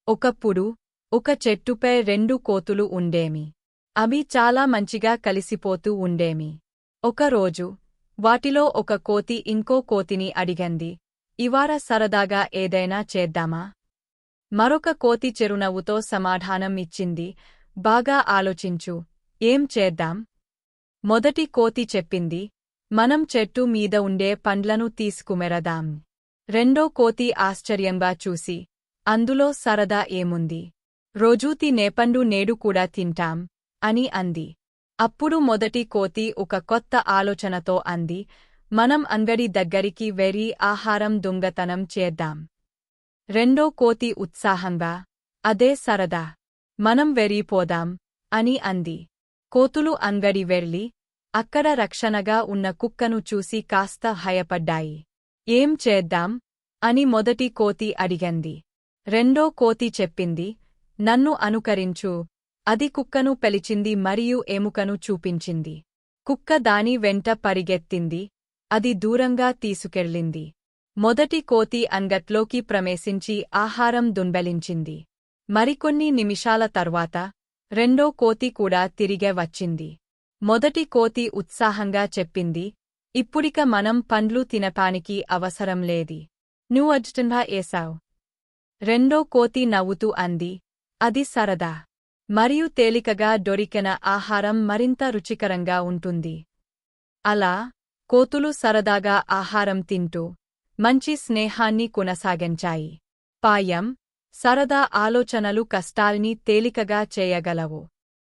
ఒకప్పుడు ఒక చెట్టుపై 2 కోతులు ఉండేమి. అవి చాలా మంచిగా కలిసిపోతూ ఉండేమి. ఒకరోజు వాటిలో ఒక కోతి ఇంకో కోతిని అడిగింది, ఇవాళ సరదాగా ఏదైనా చేద్దామా? మరొక కోతి చిరునవ్వుతో సమాధానం ఇచ్చింది, బాగా ఆలోచించు, ఏం చేద్దాం? మొదటి కోతి చెప్పింది, మనం చెట్టు మీద ఉండే పండ్లను తీసుకుమెరదాం. రెండో కోతి ఆశ్చర్యంగా చూసి, అందులో సరదా ఏముంది? రోజూ తినేపండు నేడు కూడా తింటాం అని అంది. అప్పుడు మొదటి కోతి ఒక కొత్త ఆలోచనతో అంది, మనం అంగడి దగ్గరికి వెళ్లి ఆహారం దొంగతనం చేద్దాం. రెండో కోతి ఉత్సాహంగా, అదే సరదా, మనం వెళ్లిపోదాం అని అంది. కోతులు అంగడి వెళ్లి అక్కడ రక్షణగా ఉన్న కుక్కను చూసి కాస్త భయపడ్డాయి. ఏం చేద్దాం అని మొదటి కోతి అడిగింది. రెండో కోతి చెప్పింది, నన్ను అనుకరించు. అది కుక్కను పిలిచింది మరియు ఎముకను చూపించింది. కుక్క దాని వెంట పరిగెత్తింది, అది దూరంగా తీసుకెళ్ళింది. మొదటి కోతి అంగట్లోకి ప్రవేశించి ఆహారం దొంగిలించింది. మరికొన్ని నిమిషాల తర్వాత రెండో కోతి కూడా తిరిగే వచ్చింది. మొదటి కోతి ఉత్సాహంగా చెప్పింది, ఇప్పుడిక మనం పండ్లు తినటానికి అవసరం లేదు. నువ్వు అడ్జస్ట్గా ఏశావ్. రెండో కోతి నవ్వుతూ అంది, అది సరదా. మరియు తేలికగా దొరికిన ఆహారం మరింత రుచికరంగా ఉంటుంది. అలా కోతులు సరదాగా ఆహారం తింటూ మంచి స్నేహాన్ని కొనసాగించాయి. పాయం, సరదా ఆలోచనలు కష్టాల్ని తేలికగా చేయగలవు.